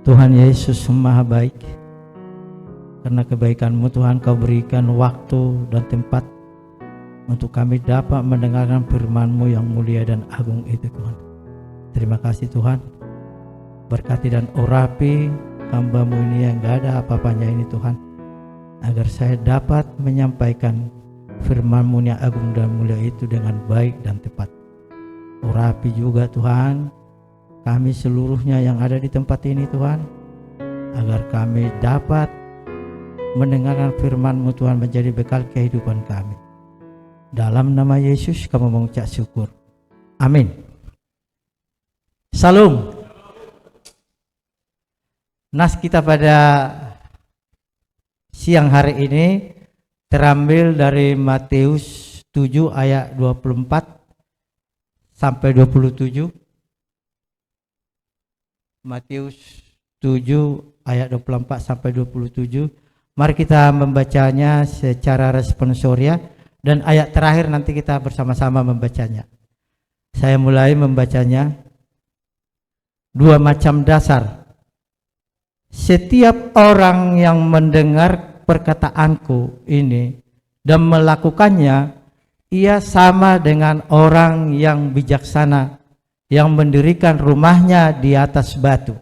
Tuhan Yesus Maha baik. Karena kebaikan-Mu Tuhan, Kau berikan waktu dan tempat untuk kami dapat mendengarkan firman-Mu yang mulia dan agung itu Tuhan. Terima kasih Tuhan. Berkati dan urapi hamba-Mu ini yang gak ada apa-apanya ini Tuhan, agar saya dapat menyampaikan firman-Mu yang agung dan mulia itu dengan baik dan tepat. Urapi juga Tuhan kami seluruhnya yang ada di tempat ini Tuhan, agar kami dapat mendengarkan firman-Mu Tuhan menjadi bekal kehidupan kami. Dalam nama Yesus kami mengucap syukur. Amin. Salam. Nas kita pada siang hari ini terambil dari Matius 7 ayat 24 sampai 27. Matius 7 ayat 24 sampai 27. Mari kita membacanya secara responsorial dan ayat terakhir nanti kita bersama-sama membacanya. Saya mulai membacanya. Dua macam dasar. Setiap orang yang mendengar perkataanku ini dan melakukannya, ia sama dengan orang yang bijaksana yang mendirikan rumahnya di atas batu.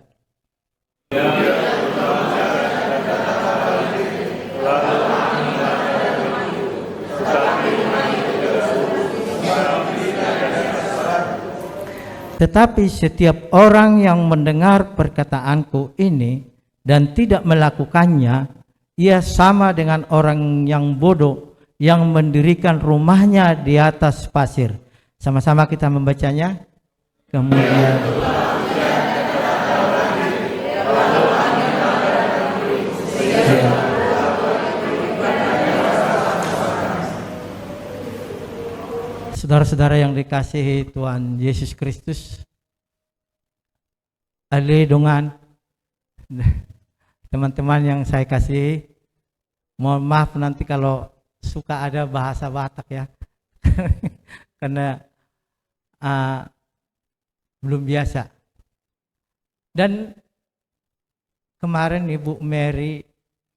Tetapi setiap orang yang mendengar perkataanku ini dan tidak melakukannya, ia sama dengan orang yang bodoh yang mendirikan rumahnya di atas pasir. Sama-sama kita membacanya. Kemudian saudara-saudara yang dikasihi Tuhan Yesus Kristus, ale dengan teman-teman yang saya kasihi, mohon maaf nanti kalau suka ada bahasa Batak ya, karena belum biasa. Dan kemarin Ibu Mary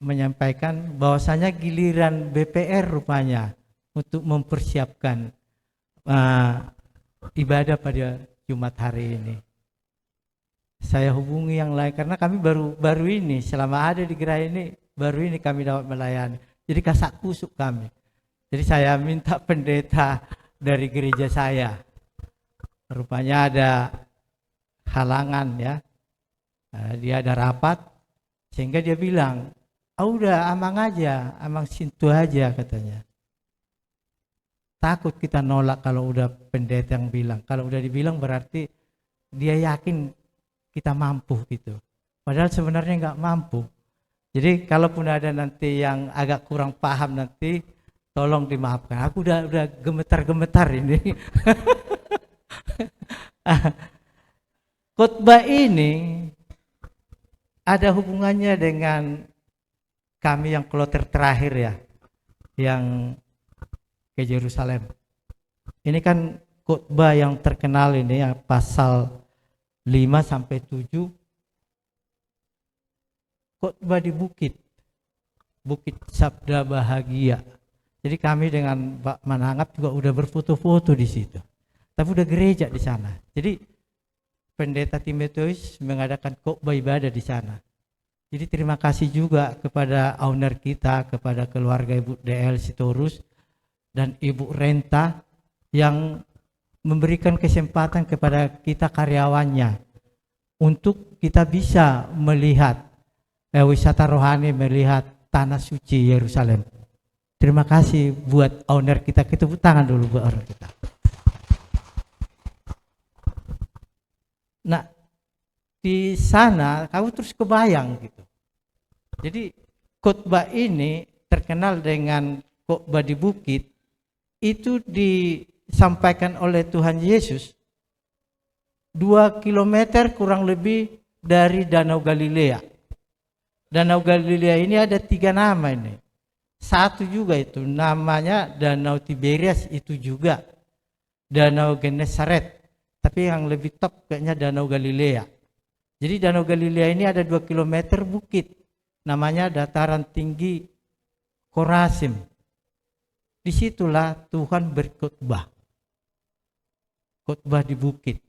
menyampaikan bahwasanya giliran BPR rupanya untuk mempersiapkan ibadah pada Jumat hari ini. Saya hubungi yang lain karena kami baru ini selama ada di gerai ini baru ini kami dapat melayani. Jadi kasak kusuk kami. Jadi saya minta pendeta dari gereja saya. Rupanya ada halangan ya. Dia ada rapat sehingga dia bilang, udah amang aja, amang sintu aja katanya. Takut kita nolak kalau udah pendeta yang bilang. Kalau udah dibilang berarti dia yakin kita mampu gitu. Padahal sebenarnya nggak mampu. Jadi kalaupun ada nanti yang agak kurang paham nanti, tolong dimaafkan. Aku udah gemetar-gemetar ini. Khotbah ini ada hubungannya dengan kami yang kloter terakhir ya, yang ke Yerusalem. Ini kan khotbah yang terkenal ini ya, pasal 5 sampai 7. Khotbah di bukit Sabda Bahagia. Jadi kami dengan Pak Manangap juga udah berfoto-foto di situ. Tapi udah gereja di sana. Jadi Pendeta Timotius mengadakan khotbah ibadah di sana. Jadi terima kasih juga kepada owner kita, kepada keluarga Ibu DL Sitorus dan Ibu Renta yang memberikan kesempatan kepada kita karyawannya untuk kita bisa melihat wisata rohani, melihat tanah suci Yerusalem. Terima kasih buat owner kita. Kita tepuk tangan dulu buat owner kita. Nah, di sana kamu terus kebayang gitu. Jadi khotbah ini terkenal dengan khotbah di bukit, itu disampaikan oleh Tuhan Yesus 2 kilometer kurang lebih dari Danau Galilea. Danau Galilea ini ada 3 nama ini. Satu juga itu namanya Danau Tiberias, itu juga Danau Genesaret. Tapi yang lebih top kayaknya Danau Galilea. Jadi Danau Galilea ini ada 2 kilometer bukit, namanya dataran tinggi Korazim. Disitulah Tuhan berkhotbah, khotbah di bukit.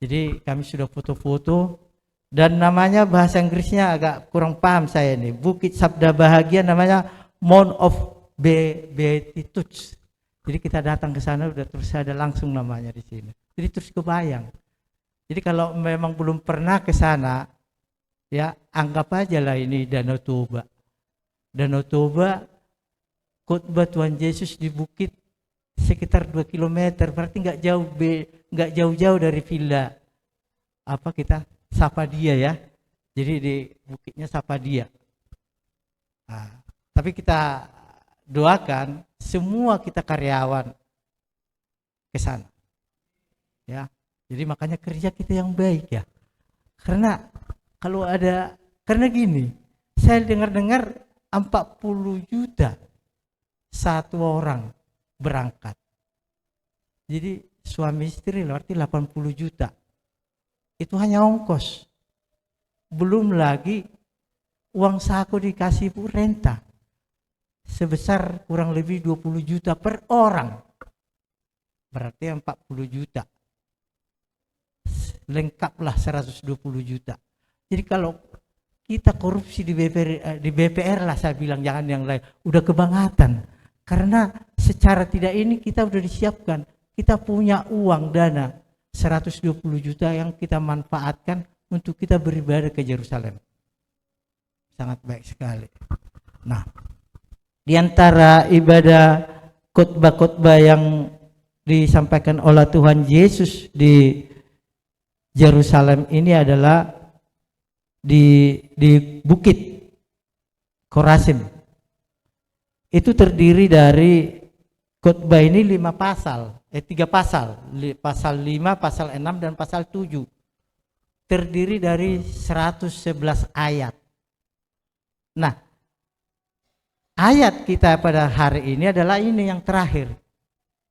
Jadi kami sudah foto-foto, dan namanya bahasa Inggrisnya agak kurang paham saya nih. Bukit Sabda Bahagia namanya Mount of Beatitudes. Jadi kita datang ke sana udah terus ada langsung namanya di sini. Jadi terus kebayang. Jadi kalau memang belum pernah ke sana, ya anggap aja lah ini Danau Toba. Danau Toba, khotbah Tuhan Yesus di bukit sekitar 2 kilometer, berarti nggak jauh-jauh dari villa apa kita Sapadia ya. Jadi di bukitnya Sapadia. Nah, tapi kita doakan semua kita karyawan ke sana. Ya. Jadi makanya kerja kita yang baik ya. Karena kalau ada, karena gini, saya dengar-dengar 40 juta satu orang berangkat. Jadi suami istri berarti 80 juta. Itu hanya ongkos. Belum lagi uang saku dikasih Bu renta. Sebesar kurang lebih 20 juta per orang. Berarti 40 juta. Lengkaplah 120 juta. Jadi kalau kita korupsi di BPR lah saya bilang, jangan yang lain. Udah kebangetan. Karena secara tidak ini kita udah disiapkan. Kita punya uang dana 120 juta yang kita manfaatkan untuk kita beribadah ke Yerusalem. Sangat baik sekali. Nah, di antara ibadah khotbah-khotbah yang disampaikan oleh Tuhan Yesus di Yerusalem ini adalah di bukit Korazim. Itu terdiri dari khotbah ini 3 pasal. Pasal 5, pasal 6 dan pasal 7. Terdiri dari 111 ayat. Nah, ayat kita pada hari ini adalah ini yang terakhir.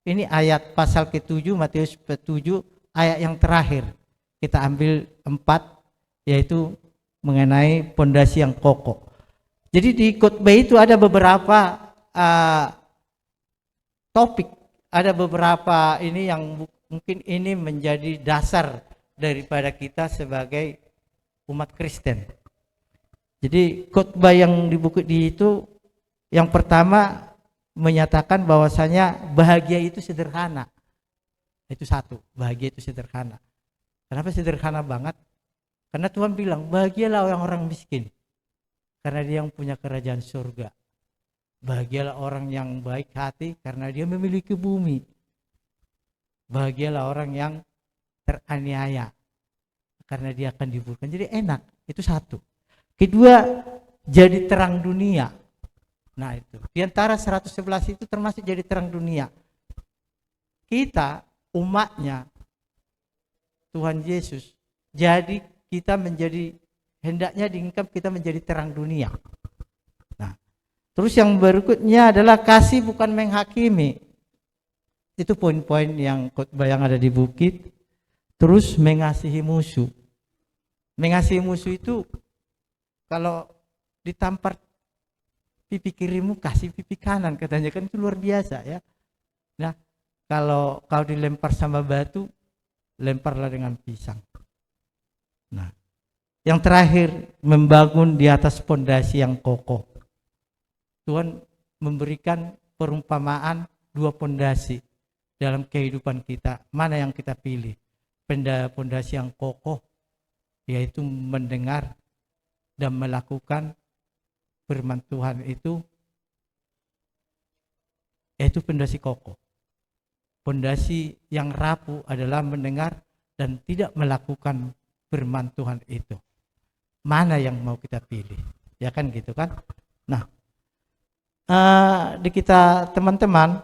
Ini ayat pasal ke-7, Matius 7, ayat yang terakhir. Kita ambil 4, yaitu mengenai pondasi yang kokoh. Jadi di khotbah itu ada beberapa topik, ada beberapa ini yang mungkin ini menjadi dasar daripada kita sebagai umat Kristen. Jadi khotbah yang di buku itu yang pertama menyatakan bahwasanya bahagia itu sederhana. Itu satu, bahagia itu sederhana. Kenapa sederhana banget? Karena Tuhan bilang, bahagialah orang-orang miskin. Karena dia yang punya kerajaan surga. Bahagialah orang yang baik hati karena dia memiliki bumi. Bahagialah orang yang teraniaya karena dia akan dihiburkan. Jadi enak, itu satu. Kedua, jadi terang dunia. Nah itu, di antara 111 itu termasuk jadi terang dunia. Kita, umatnya, Tuhan Yesus, jadi kita menjadi, hendaknya diinginkan kita menjadi terang dunia. Nah, terus yang berikutnya adalah kasih bukan menghakimi. Itu poin-poin yang khotbah yang ada di bukit. Terus mengasihi musuh. Mengasihi musuh itu kalau ditampar pipi kirimu kasih pipi kanan, katanya kan itu luar biasa ya. Nah, kalau kau dilempar sama batu, lemparlah dengan pisang. Nah, yang terakhir membangun di atas pondasi yang kokoh. Tuhan memberikan perumpamaan 2 pondasi dalam kehidupan kita. Mana yang kita pilih? Pondasi yang kokoh, yaitu mendengar dan melakukan firman Tuhan itu, yaitu pondasi kokoh. Pondasi yang rapuh adalah mendengar dan tidak melakukan firman Tuhan itu. Mana yang mau kita pilih? Ya kan gitu kan? Nah, di kita teman-teman,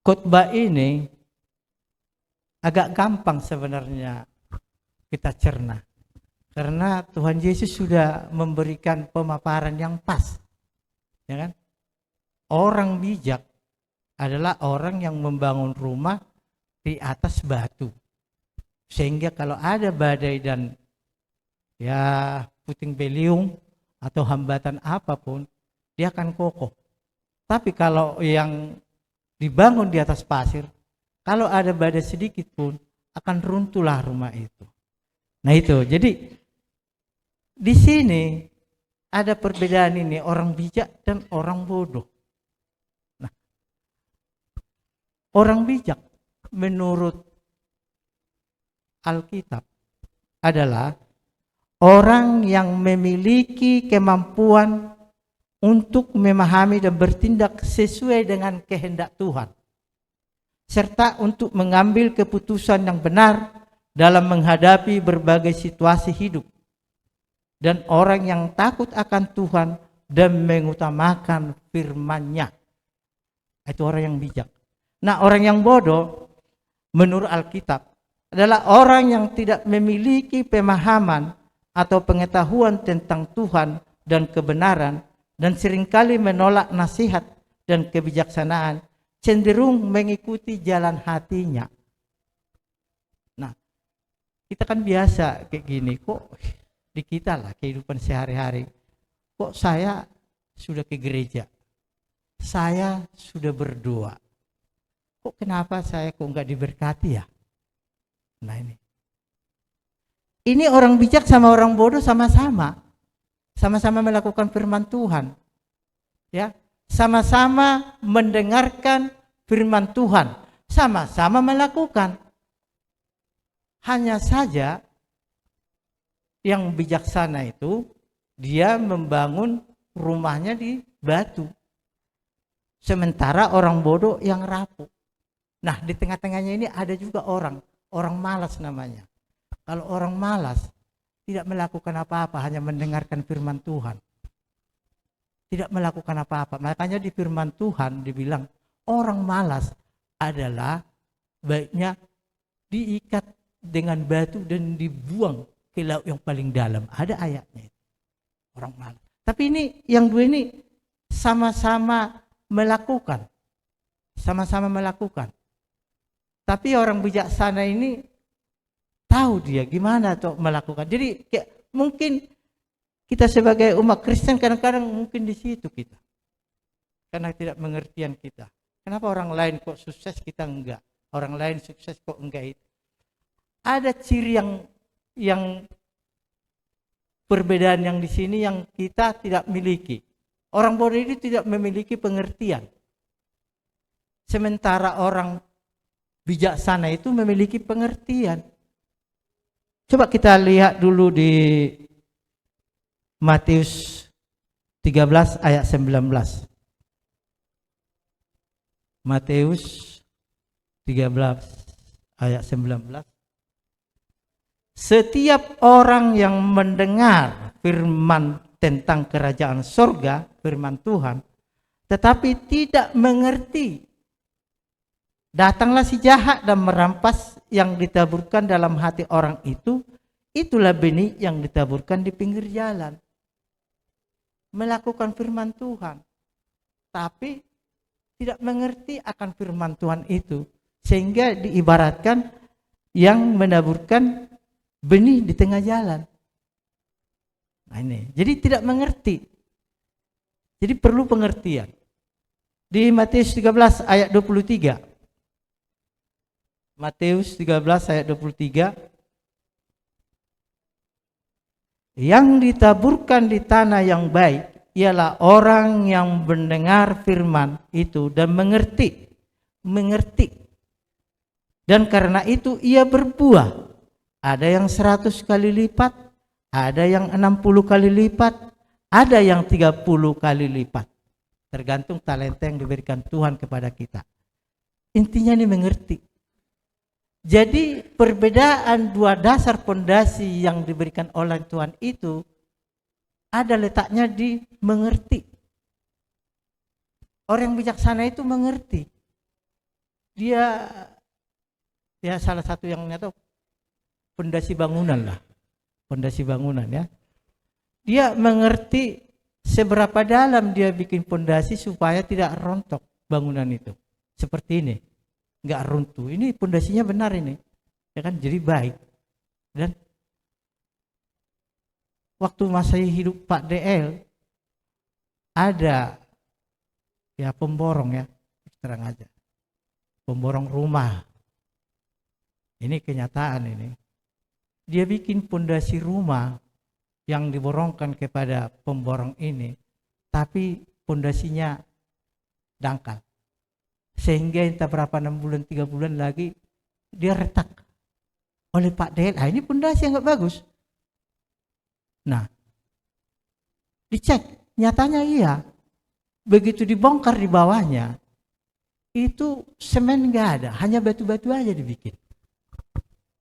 khotbah ini agak gampang sebenarnya kita cerna. Karena Tuhan Yesus sudah memberikan pemaparan yang pas. Ya kan? Orang bijak adalah orang yang membangun rumah di atas batu. Sehingga kalau ada badai dan ya puting beliung atau hambatan apapun, dia akan kokoh. Tapi kalau yang dibangun di atas pasir, kalau ada badai sedikit pun akan runtuhlah rumah itu. Nah itu, jadi di sini ada perbedaan ini, orang bijak dan orang bodoh. Nah, orang bijak menurut Alkitab adalah orang yang memiliki kemampuan untuk memahami dan bertindak sesuai dengan kehendak Tuhan, serta untuk mengambil keputusan yang benar dalam menghadapi berbagai situasi hidup. Dan orang yang takut akan Tuhan dan mengutamakan firman-Nya, itu orang yang bijak. Nah, orang yang bodoh menurut Alkitab adalah orang yang tidak memiliki pemahaman atau pengetahuan tentang Tuhan dan kebenaran, dan seringkali menolak nasihat dan kebijaksanaan, cenderung mengikuti jalan hatinya. Nah, kita kan biasa kayak gini, kok di kita lah kehidupan sehari-hari, kok saya sudah ke gereja, saya sudah berdoa, kok kenapa saya kok nggak diberkati ya? Nah ini orang bijak sama orang bodoh sama-sama melakukan firman Tuhan, ya, sama-sama mendengarkan firman Tuhan, sama-sama melakukan. Hanya saja yang bijaksana itu dia membangun rumahnya di batu, sementara orang bodoh yang rapuh. Nah, di tengah-tengahnya ini ada juga orang malas namanya. Kalau orang malas tidak melakukan apa-apa, hanya mendengarkan firman Tuhan, tidak melakukan apa-apa. Makanya di firman Tuhan dibilang orang malas adalah baiknya diikat dengan batu dan dibuang ke laut yang paling dalam. Ada ayatnya itu. Orang malas. Tapi ini yang dua ini sama-sama melakukan. Sama-sama melakukan. Tapi orang bijaksana ini tahu dia gimana tuh melakukan. Jadi mungkin kita sebagai umat Kristen kadang-kadang mungkin di situ kita. Karena tidak pengertian kita. Kenapa orang lain kok sukses kita enggak? Orang lain sukses kok enggak itu? Ada ciri yang perbedaan yang di sini yang kita tidak miliki. Orang bodoh ini tidak memiliki pengertian. Sementara orang bijaksana itu memiliki pengertian. Coba kita lihat dulu di Matius 13 ayat 19. Matius 13 ayat 19. Setiap orang yang mendengar firman tentang kerajaan sorga, firman Tuhan, tetapi tidak mengerti, datanglah si jahat dan merampas yang ditaburkan dalam hati orang itu. Itulah benih yang ditaburkan di pinggir jalan. Melakukan firman Tuhan, tapi tidak mengerti akan firman Tuhan itu, sehingga diibaratkan yang menaburkan benih di tengah jalan. Nah ini, jadi tidak mengerti. Jadi perlu pengertian. Di Matius 13 ayat 23. Matius 13 ayat 23. Yang ditaburkan di tanah yang baik ialah orang yang mendengar firman itu dan mengerti. Dan karena itu ia berbuah. Ada yang 100 kali lipat, ada yang 60 kali lipat, ada yang 30 kali lipat. Tergantung talenta yang diberikan Tuhan kepada kita. Intinya ini mengerti. Jadi perbedaan dua dasar pondasi yang diberikan oleh Tuhan itu ada letaknya di mengerti. Orang bijaksana itu mengerti. Dia salah satu yang nyata pondasi bangunan lah. Pondasi bangunan ya. Dia mengerti seberapa dalam dia bikin pondasi supaya tidak rontok bangunan itu. Seperti ini. Enggak runtuh. Ini pondasinya benar ini. ya kan, jadi baik. Dan waktu masa hidup Pak DL ada ya pemborong, ya terang aja, pemborong rumah. Ini kenyataan ini. Dia bikin pondasi rumah yang diborongkan kepada pemborong ini, tapi pondasinya dangkal. Sehingga entah berapa 6 bulan, 3 bulan lagi dia retak oleh Pak DL. Ini pondasi yang nggak bagus. Nah, dicek, nyatanya iya. Begitu dibongkar di bawahnya, itu semen nggak ada, hanya batu-batu aja dibikin.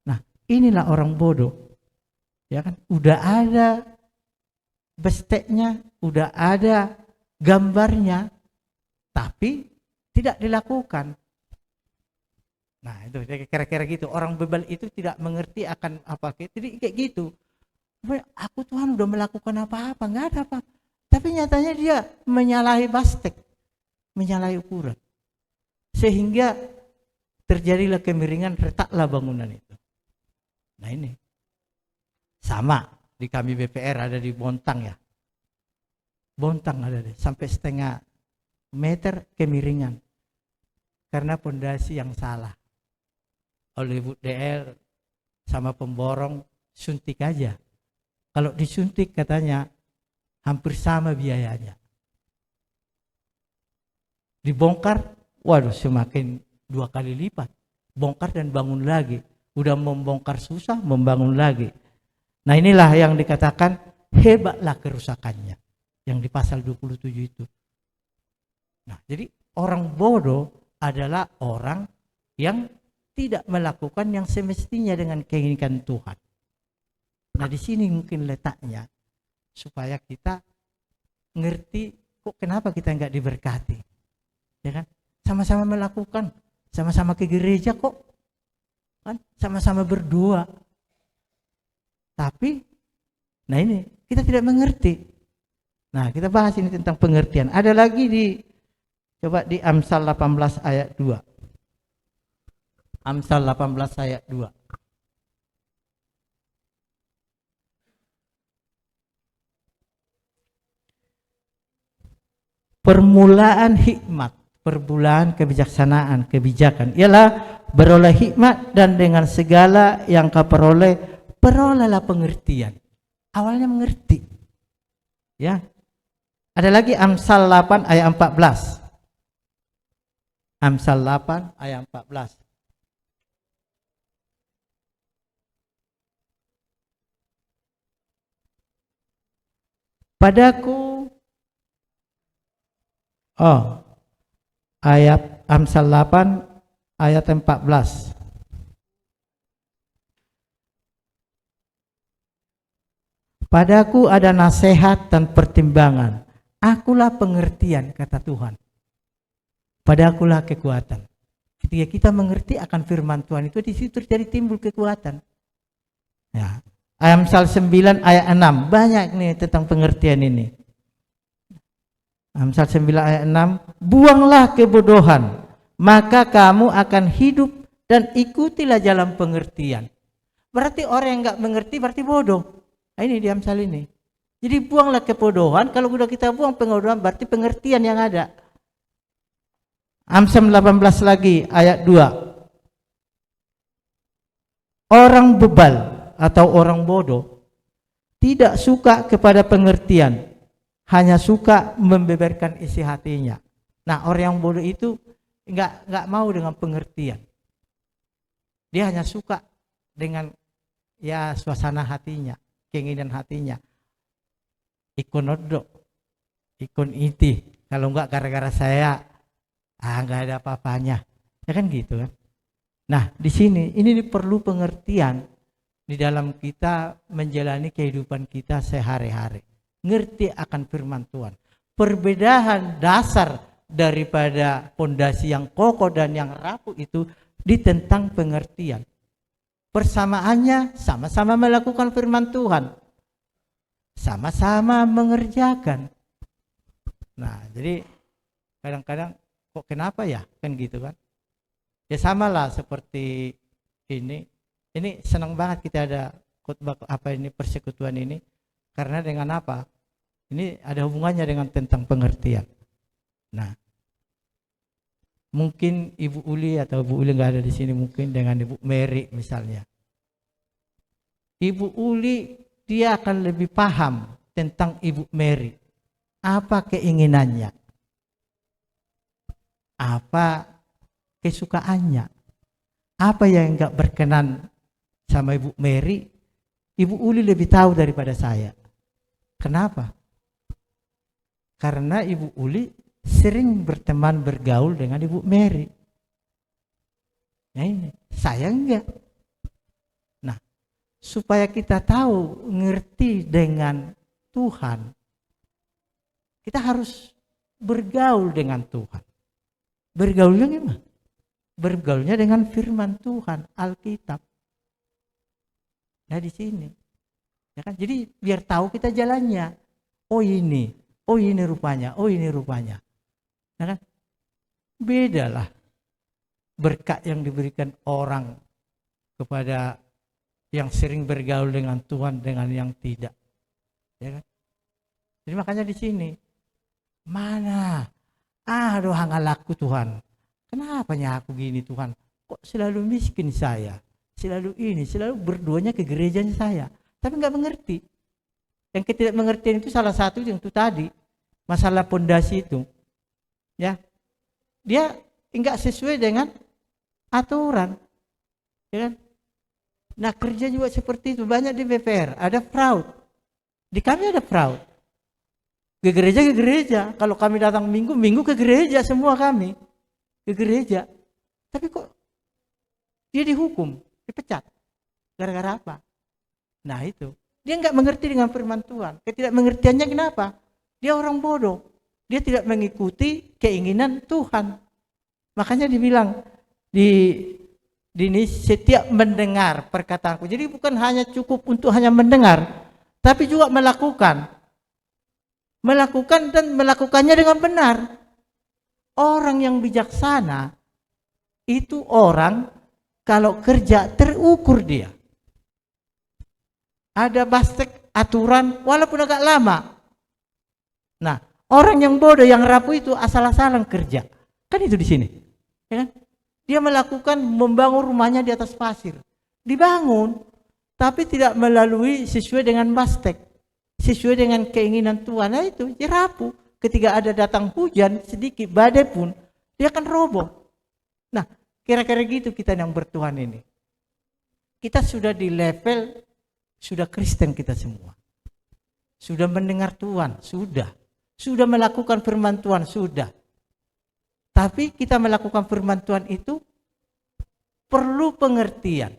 Nah, inilah orang bodoh, ya kan? Udah ada besteknya, udah ada gambarnya, tapi tidak dilakukan. Nah, itu kira-kira gitu. Orang bebal itu tidak mengerti akan apa, jadi kayak gitu. Aku Tuhan udah melakukan apa-apa, nggak ada apa-apa. Tapi nyatanya dia menyalahi bastek, menyalahi ukuran. Sehingga terjadilah kemiringan, retaklah bangunan itu. Nah ini. Sama di kami BPR ada di Bontang ya. Bontang ada deh, sampai setengah meter kemiringan. Karena pondasi yang salah. Oleh Bu DL sama pemborong suntik aja. Kalau disuntik katanya hampir sama biayanya. Dibongkar, waduh semakin 2 kali lipat. Bongkar dan bangun lagi. Udah membongkar susah, membangun lagi. Nah inilah yang dikatakan hebatlah kerusakannya. Yang di pasal 27 itu. Nah jadi orang bodoh adalah orang yang tidak melakukan yang semestinya dengan keinginan Tuhan. Nah di sini mungkin letaknya supaya kita ngerti kok kenapa kita nggak diberkati, ya kan? Sama-sama melakukan, sama-sama ke gereja kok, kan? Sama-sama berdoa, tapi, nah ini kita tidak mengerti. Nah kita bahas ini tentang pengertian. Ada lagi coba di Amsal 18 ayat 2. Amsal 18 ayat 2. Permulaan hikmat, permulaan kebijaksanaan, kebijakan ialah beroleh hikmat, dan dengan segala yang kau peroleh, perolehlah pengertian. Awalnya mengerti. Ya. Ada lagi Amsal 8 ayat 14. Amsal 8 ayat 14. Padaku ayat Amsal 8 ayat 14. Padaku ada nasihat dan pertimbangan. Akulah pengertian, kata Tuhan. Padakulah kekuatan. Ketika kita mengerti akan firman Tuhan itu, di situ terjadi timbul kekuatan. Ya. Amsal 9 ayat 6. Banyak nih tentang pengertian ini. Amsal 9 ayat 6, buanglah kebodohan, maka kamu akan hidup, dan ikutilah jalan pengertian. Berarti orang yang nggak mengerti berarti bodoh. Nah, ini di Amsal ini. Jadi buanglah kebodohan, kalau sudah kita buang kebodohan berarti pengertian yang ada. Amsal 18 lagi ayat 2. Orang bebal atau orang bodoh tidak suka kepada pengertian, hanya suka membeberkan isi hatinya. Nah, orang yang bodoh itu enggak mau dengan pengertian. Dia hanya suka dengan ya suasana hatinya, keinginan hatinya. Ikon odok, ikon iti. Kalau enggak gara-gara saya, enggak ada apa-apanya. Ya kan gitu kan. Nah, di sini ini perlu pengertian di dalam kita menjalani kehidupan kita sehari-hari. Ngerti akan firman Tuhan. Perbedaan dasar daripada pondasi yang kokoh dan yang rapuh itu di tentang pengertian. Persamaannya sama-sama melakukan firman Tuhan, sama-sama mengerjakan. Nah, jadi kadang-kadang kok kenapa ya kan gitu kan? Ya samalah seperti ini. Ini senang banget kita ada khotbah persekutuan ini, karena dengan apa? Ini ada hubungannya dengan tentang pengertian. Nah, mungkin Ibu Uli atau Ibu Uli nggak ada di sini, mungkin dengan Ibu Mary misalnya. Ibu Uli dia akan lebih paham tentang Ibu Mary. Apa keinginannya? Apa kesukaannya? Apa yang enggak berkenan sama Ibu Mary? Ibu Uli lebih tahu daripada saya. Kenapa? Karena Ibu Uli sering berteman bergaul dengan Ibu Mary. Nah ini, saya enggak. Nah, supaya kita tahu, ngerti dengan Tuhan, kita harus bergaul dengan Tuhan. Bergaulnya gimana? Bergaulnya dengan firman Tuhan, Alkitab. Nah di sini, ya kan? Jadi biar tahu kita jalannya. Oh ini rupanya, oh ini rupanya. Ya kan? Bedalah berkat yang diberikan orang kepada yang sering bergaul dengan Tuhan dengan yang tidak. Ya kan? Jadi makanya di sini, mana? Aduh hangalaku Tuhan. Kenapa aku gini Tuhan? Kok selalu miskin saya? Selalu ini, selalu berduanya ke gerejanya saya. Tapi nggak mengerti. Yang ketidakmengertian itu salah satu yang itu tadi. Masalah pondasi itu. Ya. Dia enggak sesuai dengan aturan. Ya kan? Nah kerja juga seperti itu. Banyak di BPR. Ada fraud. Di kami ada fraud. Ke gereja. Kalau kami datang minggu ke gereja semua kami. Ke gereja. Tapi kok dia dihukum, dipecat. Gara-gara apa? Nah itu. Dia enggak mengerti dengan firman Tuhan. Ketidakmengertiannya kenapa? Dia orang bodoh. Dia tidak mengikuti keinginan Tuhan. Makanya dibilang di ini setiap mendengar perkataanku. Jadi bukan hanya cukup untuk hanya mendengar, tapi juga melakukan. Melakukan dan melakukannya dengan benar. Orang yang bijaksana itu orang kalau kerja terukur dia. Ada bastek aturan walaupun agak lama. Nah, orang yang bodoh yang rapuh itu asal-asalan kerja. Kan itu di sini. Ya kan? Dia melakukan membangun rumahnya di atas pasir. Dibangun tapi tidak melalui sesuai dengan bastek. Sesuai dengan keinginan Tuhan. Nah itu dia rapuh. Ketika ada datang hujan sedikit badai pun dia akan roboh. Nah, kira-kira gitu kita yang bertuhan ini. Kita sudah di level sudah Kristen kita semua. Sudah mendengar Tuhan, sudah. Sudah melakukan firman Tuhan, sudah. Tapi kita melakukan firman Tuhan itu perlu pengertian.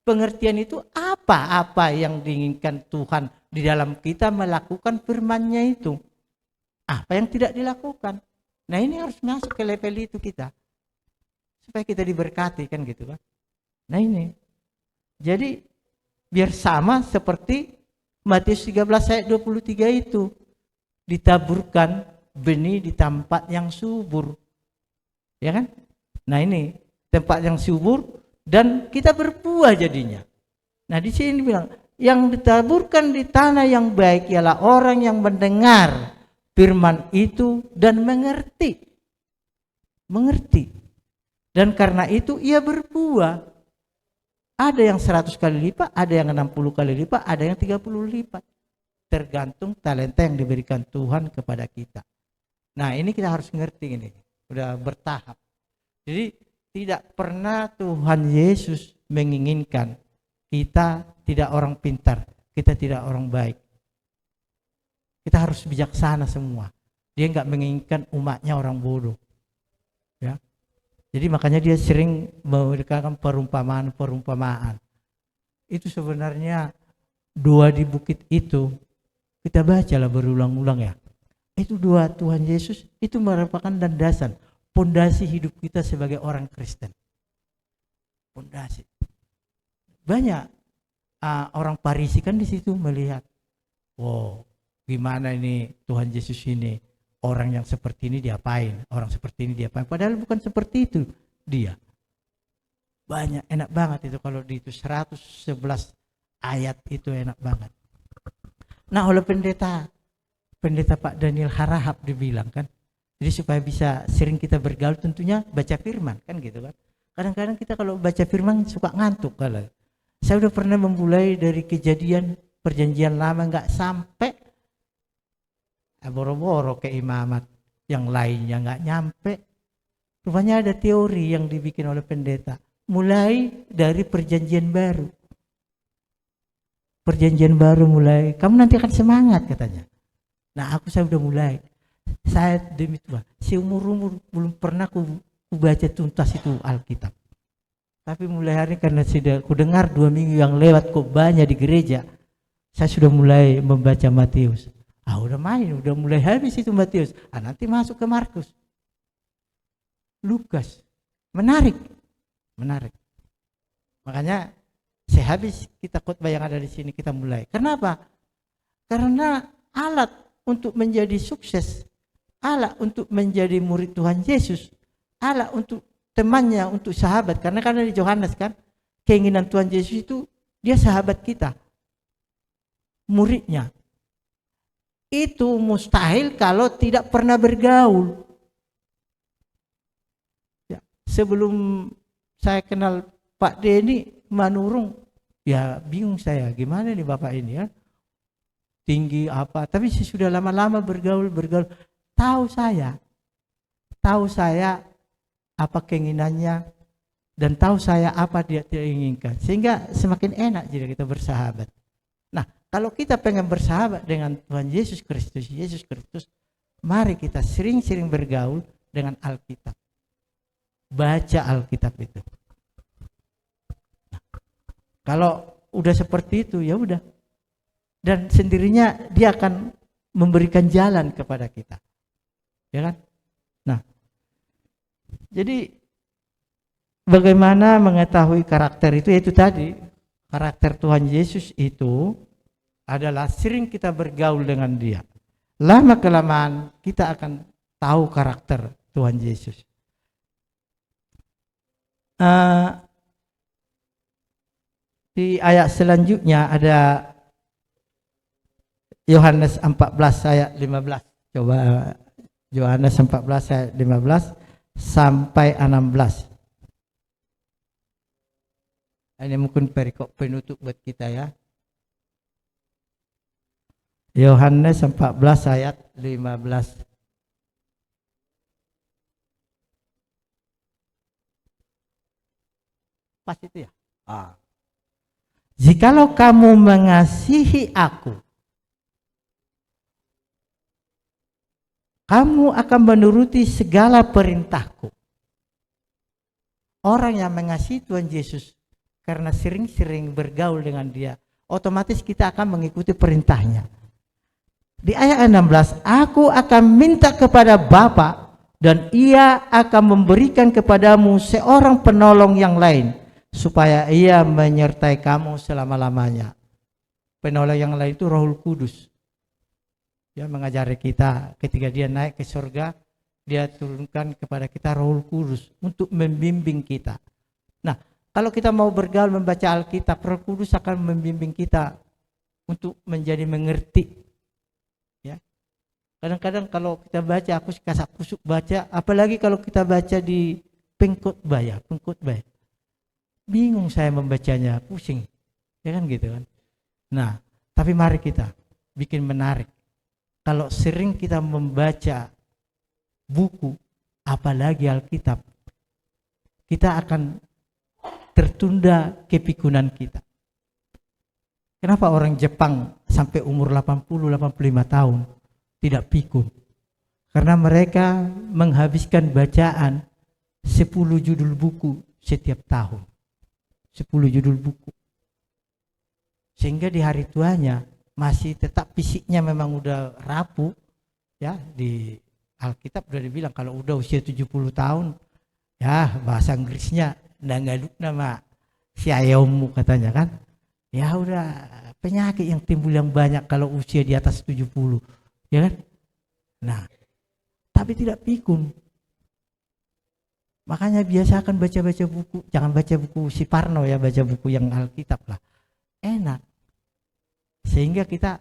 Pengertian itu apa yang diinginkan Tuhan di dalam kita melakukan firman-Nya itu. Apa yang tidak dilakukan. Nah ini harus masuk ke level itu kita. Supaya kita diberkati kan gitu kan. Nah ini. Jadi biar sama seperti Matius 13 ayat 23 itu. Ditaburkan benih di tempat yang subur. Ya kan? Nah ini tempat yang subur dan kita berbuah jadinya. Nah di sini bilang yang ditaburkan di tanah yang baik ialah orang yang mendengar firman itu dan mengerti. Mengerti. Dan karena itu ia berbuah. Ada yang 100 kali lipat, ada yang 60 kali lipat, ada yang 30 lipat. Tergantung talenta yang diberikan Tuhan kepada kita. Nah ini kita harus ngerti ini. Udah bertahap. Jadi tidak pernah Tuhan Yesus menginginkan kita tidak orang pintar. Kita tidak orang baik. Kita harus bijaksana semua. Dia enggak menginginkan umatnya orang bodoh. Ya. Jadi makanya dia sering memberikan perumpamaan. Itu sebenarnya doa di bukit itu kita bacalah berulang-ulang ya. Itu doa Tuhan Yesus itu merupakan landasan, pondasi hidup kita sebagai orang Kristen. Pondasi. Banyak orang Farisi kan di situ melihat, wow, gimana ini Tuhan Yesus ini. Orang yang seperti ini diapain, orang seperti ini diapain. Padahal bukan seperti itu dia. Banyak, enak banget itu kalau di itu 111 ayat itu enak banget. Nah, oleh pendeta Pak Daniel Harahap dibilang kan, jadi supaya bisa sering kita bergaul tentunya baca firman kan gitu kan. Kadang-kadang kita kalau baca firman suka ngantuk kalau. Saya udah pernah memulai dari Kejadian Perjanjian Lama nggak sampai boro-boro ke imamat, yang lainnya nggak nyampe. Rupanya ada teori yang dibikin oleh pendeta. Mulai dari Perjanjian Baru. Perjanjian Baru mulai, kamu nanti akan semangat katanya. Nah, saya udah mulai. Saya demi Tuhan, seumur-umur belum pernah ku baca tuntas itu Alkitab. Tapi mulai hari karena sudah ku dengar 2 minggu yang lewat kok banyak di gereja, saya sudah mulai membaca Matius. Udah mulai habis itu Matius. Nanti masuk ke Markus, Lukas. Menarik. Makanya sehabis kita khotbah yang ada di sini kita mulai. Kenapa? Karena alat untuk menjadi sukses, alat untuk menjadi murid Tuhan Yesus, alat untuk temannya, untuk sahabat. Karena di Yohanes kan, keinginan Tuhan Yesus itu dia sahabat kita, muridnya. Itu mustahil kalau tidak pernah bergaul. Ya, sebelum saya kenal Pak Denny Manurung, ya bingung saya, gimana nih Bapak ini ya, tinggi apa, tapi sudah lama-lama bergaul, tahu saya apa keinginannya, dan tahu saya apa dia inginkan, sehingga semakin enak jika kita bersahabat. Nah, kalau kita pengen bersahabat dengan Tuhan Yesus Kristus, mari kita sering-sering bergaul dengan Alkitab, baca Alkitab itu. Nah, kalau udah seperti itu ya udah, dan sendirinya dia akan memberikan jalan kepada kita, ya kan? Nah, jadi bagaimana mengetahui karakter itu? Yaitu tadi, karakter Tuhan Yesus itu adalah sering kita bergaul dengan dia. Lama kelamaan kita akan tahu karakter Tuhan Yesus. Di ayat selanjutnya ada Yohanes 14 ayat 15. Coba Yohanes 14 ayat 15 sampai 16. Ini mungkin perikop penutup buat kita ya. Yohanes 14 ayat 15. Pas itu ya? Jikalau kamu mengasihi aku, kamu akan menuruti segala perintahku. Orang yang mengasihi Tuhan Yesus karena sering-sering bergaul dengan dia, otomatis kita akan mengikuti perintahnya. Di ayat 16, aku akan minta kepada Bapa dan ia akan memberikan kepadamu seorang penolong yang lain, supaya ia menyertai kamu selama-lamanya. Penolong yang lain itu Roh Kudus. Dia mengajari kita ketika dia naik ke surga, dia turunkan kepada kita Roh Kudus untuk membimbing kita. Nah, kalau kita mau bergaul membaca Alkitab, Roh Kudus akan membimbing kita untuk menjadi mengerti. Ya. Kadang-kadang kalau kita baca, aku kasak-kusuk baca, apalagi kalau kita baca di pengkhotbah ya, bingung saya membacanya, pusing, ya kan gitu kan. Nah, tapi mari kita bikin menarik. Kalau sering kita membaca buku, apalagi Alkitab, kita akan tertunda kepikunan kita. Kenapa orang Jepang sampai umur 80-85 tahun tidak pikun? Karena mereka menghabiskan bacaan 10 judul buku setiap tahun. 10 judul buku. Sehingga di hari tuanya masih tetap fisiknya memang udah rapuh. Ya, di Alkitab udah dibilang kalau udah usia 70 tahun, ya bahasa Inggrisnya nanggaluk nama si ayamu katanya kan. Ya udah penyakit yang timbul yang banyak kalau usia di atas 70, ya kan? Nah, tapi tidak pikun. Makanya biasakan baca-baca buku, jangan baca buku si Parno ya, baca buku yang Alkitab lah. Enak. Sehingga kita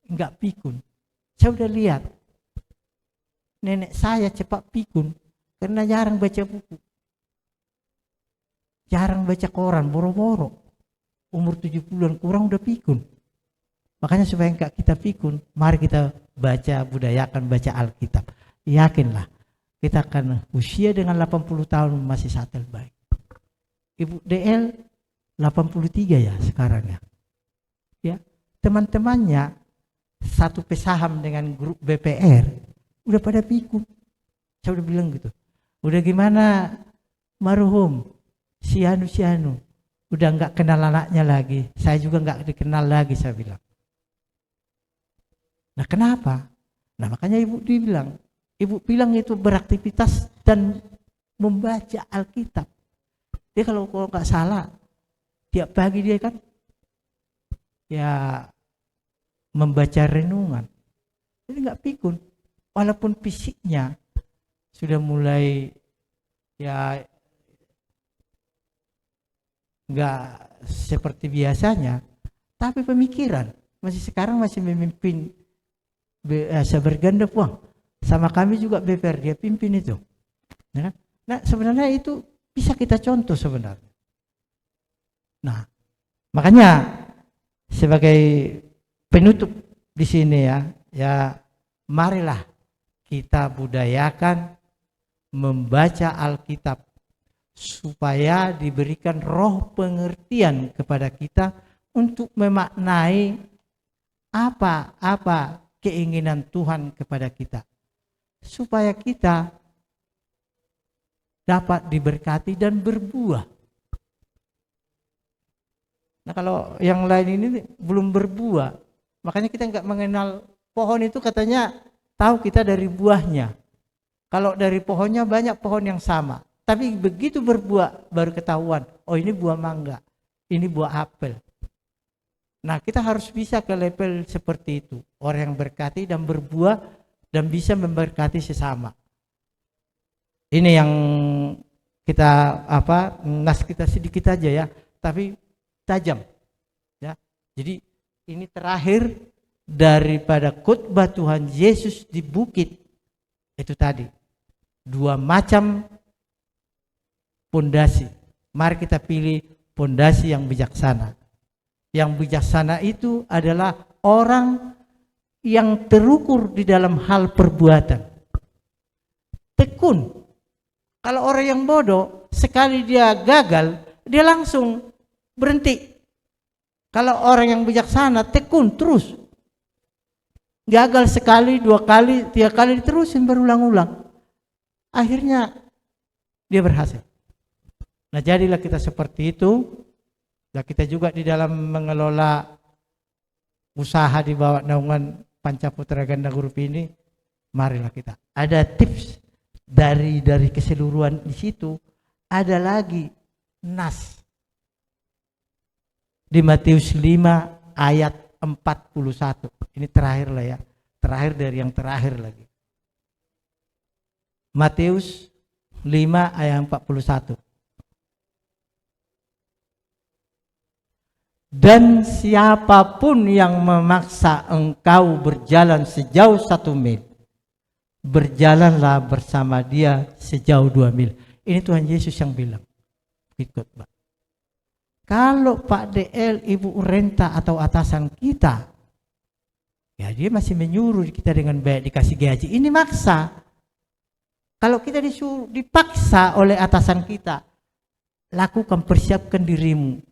enggak pikun. Saya udah lihat nenek saya cepat pikun karena jarang baca buku. Jarang baca koran, boro-boro. Umur 70-an kurang udah pikun. Makanya supaya enggak kita pikun, mari kita baca, budayakan baca Alkitab. Yakinlah, kita akan usia dengan 80 tahun masih sangat baik. Ibu DL 83 ya sekarang ya. Ya, teman-temannya satu pesaham dengan grup BPR udah pada pikun. Saya udah bilang gitu. Udah gimana marhum si anu udah nggak kenal anaknya lagi. Saya juga nggak dikenal lagi, saya bilang. Nah kenapa? Nah makanya ibu bilang itu beraktivitas dan membaca Alkitab. Dia kalau nggak salah tiap pagi dia kan ya membaca renungan. Jadi nggak pikun. Walaupun fisiknya sudah mulai ya nggak seperti biasanya, tapi pemikiran sekarang masih memimpin Seberganda Puang. Sama kami juga BPR, dia pimpin itu. Ya kan? Nah sebenarnya itu bisa kita contoh sebenarnya. Nah makanya sebagai penutup di sini ya marilah kita budayakan membaca Alkitab supaya diberikan roh pengertian kepada kita untuk memaknai apa keinginan Tuhan kepada kita, supaya kita dapat diberkati dan berbuah. Nah kalau yang lain ini belum berbuah, makanya kita nggak mengenal pohon itu, katanya tahu kita dari buahnya. Kalau dari pohonnya banyak pohon yang sama, tapi begitu berbuah baru ketahuan, oh ini buah mangga, ini buah apel. Nah kita harus bisa ke level seperti itu, orang yang berkati dan berbuah dan bisa memberkati sesama. Ini yang kita nas kita sedikit aja ya, tapi tajam ya. Jadi ini terakhir daripada khotbah Tuhan Yesus di bukit itu tadi, 2 macam pondasi. Mari kita pilih pondasi yang bijaksana. Yang bijaksana itu adalah orang yang terukur di dalam hal perbuatan, tekun. Kalau orang yang bodoh, sekali dia gagal, dia langsung berhenti. Kalau orang yang bijaksana, tekun terus. Gagal sekali, 2 kali, 3 kali, terusin berulang-ulang. Akhirnya dia berhasil. Nah jadilah kita seperti itu. Nah kita juga di dalam mengelola usaha di bawah naungan Pancaputra Ganda Group ini, marilah kita. Ada tips dari keseluruhan di situ. Ada lagi nas di Matius 5 ayat 41. Ini terakhir lah ya, terakhir dari yang terakhir lagi. Matius 5 ayat 41. Dan siapapun yang memaksa engkau berjalan sejauh 1 mil, berjalanlah bersama dia sejauh 2 mil. Ini Tuhan Yesus yang bilang. Ikut, Pak. Kalau Pak DL, Ibu Renta atau atasan kita, ya dia masih menyuruh kita dengan baik, dikasih gaji, ini maksa. Kalau kita dipaksa oleh atasan kita, lakukan, persiapkan dirimu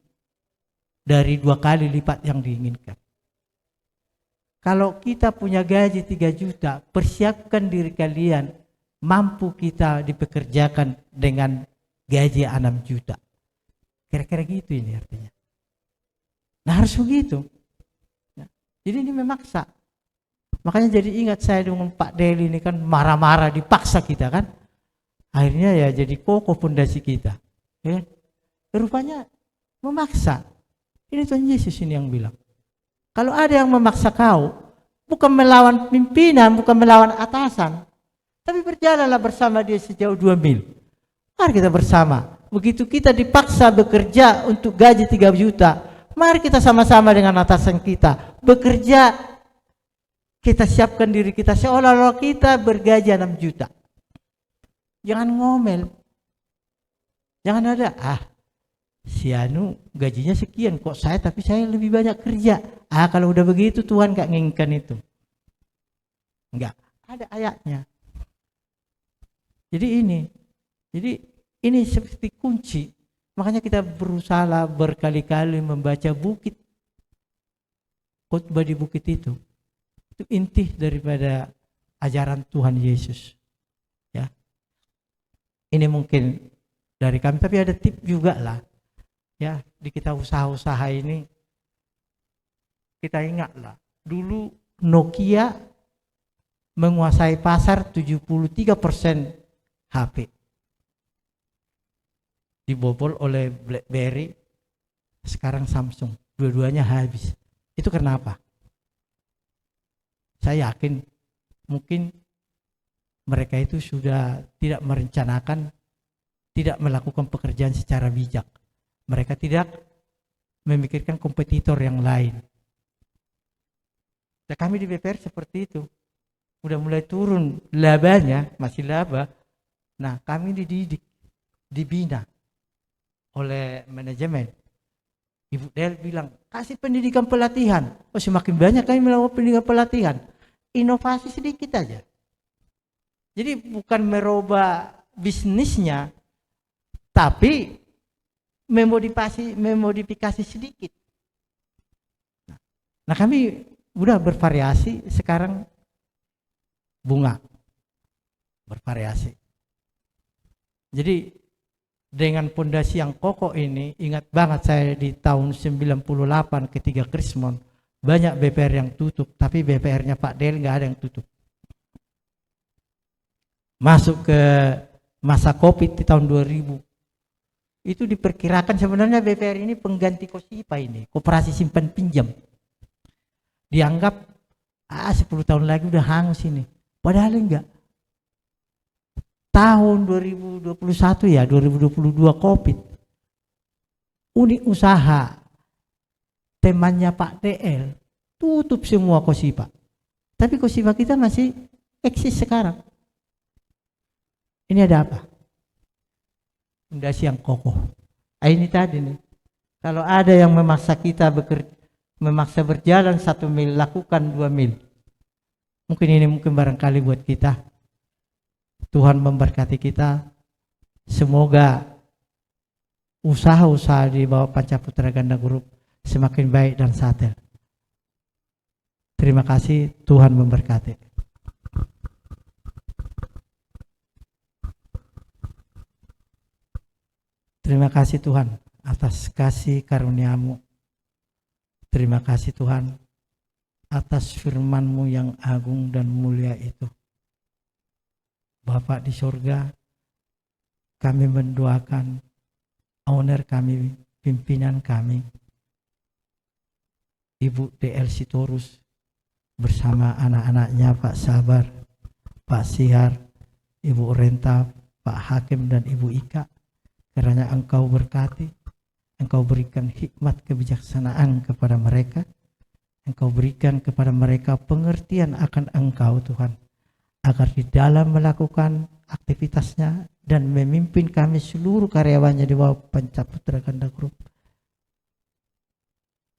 dari 2 kali lipat yang diinginkan. Kalau kita punya gaji 3 juta, persiapkan diri kalian mampu kita dipekerjakan dengan gaji 6 juta. Kira-kira gitu ini artinya. Nah harus begitu. Jadi ini memaksa. Makanya jadi ingat saya dengan Pak Deli ini kan marah-marah, dipaksa kita kan. Akhirnya ya jadi kokoh pondasi kita. Ya. Rupanya memaksa. Ini Tuhan Yesus ini yang bilang. Kalau ada yang memaksa kau, bukan melawan pimpinan, bukan melawan atasan, tapi berjalanlah bersama dia sejauh 2 mil. Mari kita bersama. Begitu kita dipaksa bekerja untuk gaji 3 juta, mari kita sama-sama dengan atasan kita bekerja, kita siapkan diri kita seolah-olah kita bergaji 6 juta. Jangan ngomel. Jangan ada, si Anu gajinya sekian kok saya, tapi saya lebih banyak kerja. Kalau udah begitu Tuhan gak nginginkan itu. Enggak, ada ayatnya. Jadi ini seperti kunci. Makanya kita berusaha berkali-kali membaca bukit. Khotbah di bukit itu inti daripada ajaran Tuhan Yesus. Ya. Ini mungkin dari kami, tapi ada tip juga lah. Ya, di kita usaha-usaha ini kita ingatlah, dulu Nokia menguasai pasar 73% HP. Dibobol oleh BlackBerry, sekarang Samsung. Dua-duanya habis. Itu kenapa? Saya yakin mungkin mereka itu sudah tidak merencanakan, tidak melakukan pekerjaan secara bijak. Mereka tidak memikirkan kompetitor yang lain. Dan kami di BPR seperti itu. Udah mulai turun labanya, masih laba. Nah, kami dididik, dibina oleh manajemen. Ibu Del bilang, kasih pendidikan pelatihan. Semakin banyak kami melakukan pendidikan pelatihan. Inovasi sedikit aja. Jadi bukan merubah bisnisnya, tapi memodifikasi sedikit. Nah, kami udah bervariasi sekarang bunga. Bervariasi. Jadi dengan pondasi yang kokoh ini, ingat banget saya di tahun 98 ketika Krismon, banyak BPR yang tutup, tapi BPR-nya Pak Del nggak ada yang tutup. Masuk ke masa Covid di tahun 2000, itu diperkirakan sebenarnya BPR ini pengganti Kosipa ini, Koperasi Simpan Pinjam. Dianggap 10 tahun lagi udah hangus ini. Padahal enggak. Tahun 2021 ya, 2022 Covid. Unit usaha temannya Pak DL tutup semua Kosipa. Tapi Kosipa kita masih eksis sekarang. Ini ada apa? Fondasi yang kokoh. Ini tadi nih. Kalau ada yang memaksa kita memaksa berjalan 1 mil, lakukan 2 mil. Mungkin barangkali buat kita. Tuhan memberkati kita. Semoga usaha-usaha di bawah Pancaputra Ganda Group semakin baik dan satel. Terima kasih, Tuhan memberkati. Terima kasih Tuhan atas kasih karunia-Mu. Terima kasih Tuhan atas firman-Mu yang agung dan mulia itu. Bapak di surga, kami mendoakan owner kami, pimpinan kami, Ibu DL Sitorus bersama anak-anaknya Pak Sabar, Pak Sihar, Ibu Renta, Pak Hakim dan Ibu Ika. Karena Engkau berkati, Engkau berikan hikmat kebijaksanaan kepada mereka, Engkau berikan kepada mereka pengertian akan Engkau Tuhan, agar di dalam melakukan aktivitasnya dan memimpin kami seluruh karyawannya di bawah Pancaputra Ganda Group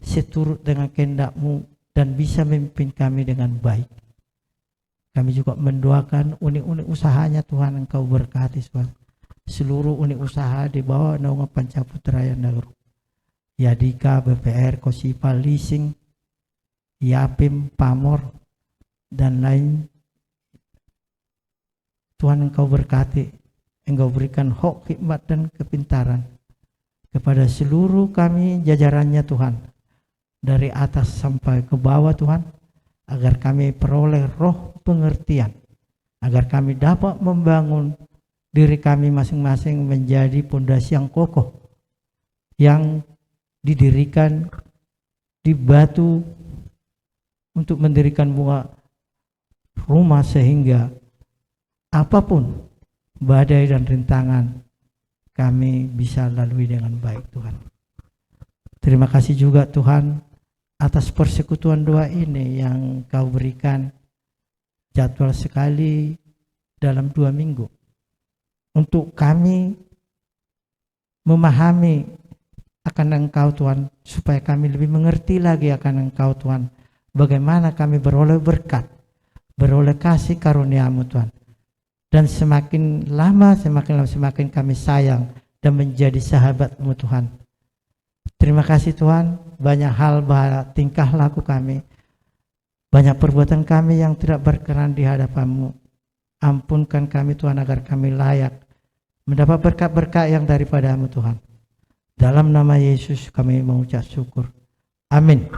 seturut dengan kehendak-Mu dan bisa memimpin kami dengan baik. Kami juga mendoakan unit-unit usahanya Tuhan, Engkau berkati Tuhan. Seluruh unit usaha di bawah naungan Pancaputra Ganda Group, Yadika, BPR, Kosipa, Leasing, Yapim, Pamor, dan lain. Tuhan Engkau berkati, Engkau berikan hikmat dan kepintaran kepada seluruh kami jajarannya Tuhan, dari atas sampai ke bawah Tuhan, agar kami peroleh roh pengertian, agar kami dapat membangun diri kami masing-masing menjadi pondasi yang kokoh, yang didirikan di batu untuk mendirikan bunga rumah, sehingga apapun badai dan rintangan kami bisa lalui dengan baik Tuhan. Terima kasih juga Tuhan atas persekutuan doa ini yang Kau berikan jadwal sekali dalam 2 minggu. Untuk kami memahami akan Engkau Tuhan, supaya kami lebih mengerti lagi akan Engkau Tuhan, bagaimana kami beroleh berkat, beroleh kasih karunia-Mu Tuhan. Dan semakin lama semakin kami sayang dan menjadi sahabat-Mu Tuhan. Terima kasih Tuhan, banyak hal tingkah laku kami, banyak perbuatan kami yang tidak berkenan di hadapan-Mu. Ampunkan kami Tuhan agar kami layak mendapat berkat-berkat yang daripada-Mu Tuhan. Dalam nama Yesus kami mengucap syukur. Amin.